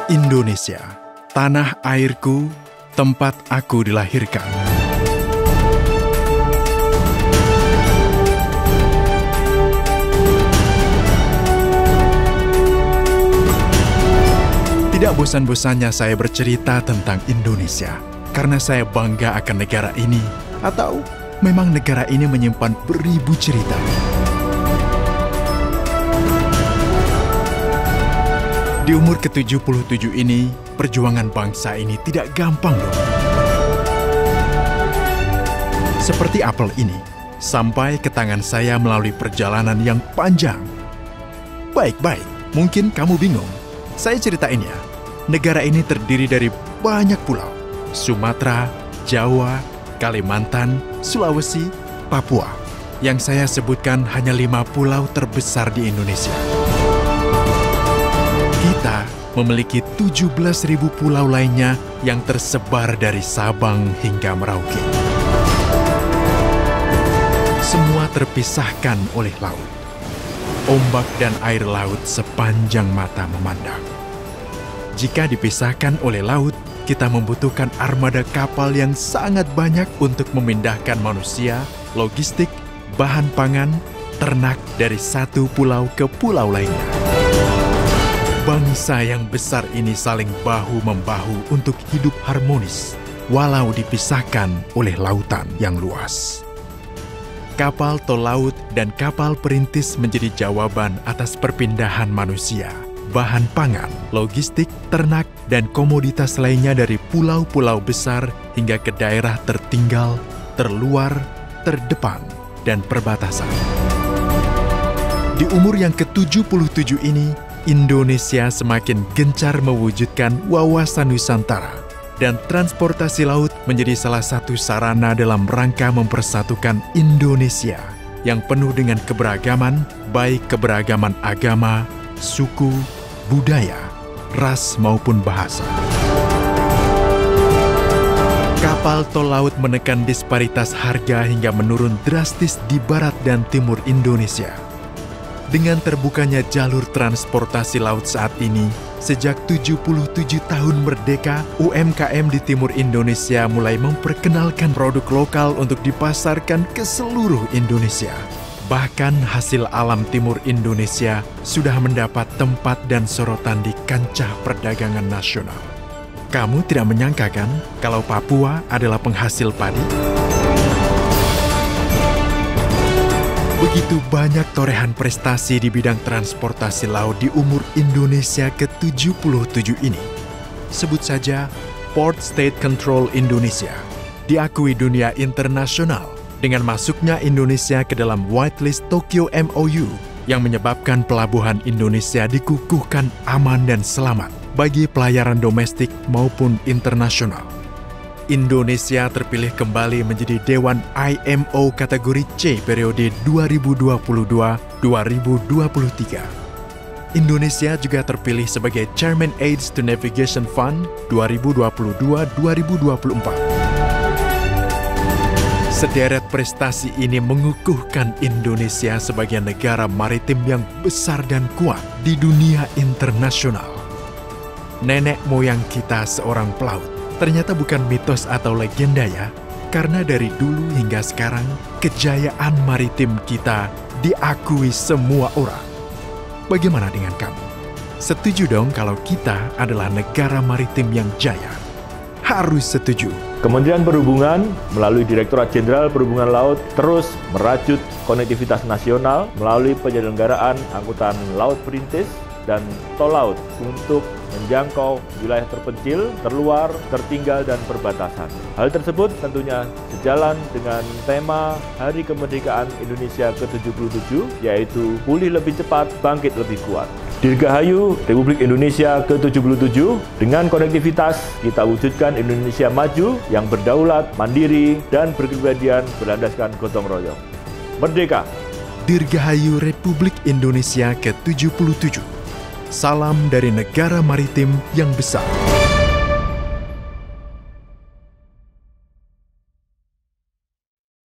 Indonesia, tanah airku, tempat aku dilahirkan. Tidak bosan-bosannya saya bercerita tentang Indonesia, karena saya bangga akan negara ini, atau memang negara ini menyimpan beribu cerita. Di umur ke-77 ini, perjuangan bangsa ini tidak gampang loh. Seperti apel ini, sampai ke tangan saya melalui perjalanan yang panjang. Baik-baik, mungkin kamu bingung. Saya ceritain ya, negara ini terdiri dari banyak pulau. Sumatera, Jawa, Kalimantan, Sulawesi, Papua. Yang saya sebutkan hanya 5 pulau terbesar di Indonesia. Kita memiliki 17.000 pulau lainnya yang tersebar dari Sabang hingga Merauke. Semua terpisahkan oleh laut. Ombak dan air laut sepanjang mata memandang. Jika dipisahkan oleh laut, kita membutuhkan armada kapal yang sangat banyak untuk memindahkan manusia, logistik, bahan pangan, ternak dari satu pulau ke pulau lainnya. Bangsa yang besar ini saling bahu-membahu untuk hidup harmonis, walau dipisahkan oleh lautan yang luas. Kapal tol laut dan kapal perintis menjadi jawaban atas perpindahan manusia, bahan pangan, logistik, ternak, dan komoditas lainnya dari pulau-pulau besar hingga ke daerah tertinggal, terluar, terdepan, dan perbatasan. Di umur yang ke-77 ini, Indonesia semakin gencar mewujudkan wawasan Nusantara, dan transportasi laut menjadi salah satu sarana dalam rangka mempersatukan Indonesia yang penuh dengan keberagaman, baik keberagaman agama, suku, budaya, ras maupun bahasa. Kapal tol laut menekan disparitas harga hingga menurun drastis di barat dan timur Indonesia. Dengan terbukanya jalur transportasi laut saat ini, sejak 77 tahun merdeka, UMKM di timur Indonesia mulai memperkenalkan produk lokal untuk dipasarkan ke seluruh Indonesia. Bahkan hasil alam timur Indonesia sudah mendapat tempat dan sorotan di kancah perdagangan nasional. Kamu tidak menyangka kan kalau Papua adalah penghasil padi? Begitu banyak torehan prestasi di bidang transportasi laut di umur Indonesia ke-77 ini. Sebut saja Port State Control Indonesia, diakui dunia internasional dengan masuknya Indonesia ke dalam whitelist Tokyo MOU yang menyebabkan pelabuhan Indonesia dikukuhkan aman dan selamat bagi pelayaran domestik maupun internasional. Indonesia terpilih kembali menjadi Dewan IMO kategori C periode 2022-2023. Indonesia juga terpilih sebagai Chairman Aids to Navigation Fund 2022-2024. Sederet prestasi ini mengukuhkan Indonesia sebagai negara maritim yang besar dan kuat di dunia internasional. Nenek moyang kita seorang pelaut ternyata bukan mitos atau legenda ya, karena dari dulu hingga sekarang kejayaan maritim kita diakui semua orang. Bagaimana dengan kamu? Setuju dong kalau kita adalah negara maritim yang jaya? Harus setuju. Kementerian Perhubungan melalui Direktorat Jenderal Perhubungan Laut terus merajut konektivitas nasional melalui penyelenggaraan angkutan laut perintis dan tol laut untuk menjangkau wilayah terpencil, terluar, tertinggal, dan perbatasan. Hal tersebut tentunya sejalan dengan tema Hari Kemerdekaan Indonesia ke-77, yaitu pulih lebih cepat, bangkit lebih kuat. Dirgahayu Republik Indonesia ke-77, dengan konektivitas kita wujudkan Indonesia maju yang berdaulat, mandiri, dan berkepribadian berlandaskan gotong royong. Merdeka! Dirgahayu Republik Indonesia ke-77. Salam dari negara maritim yang besar.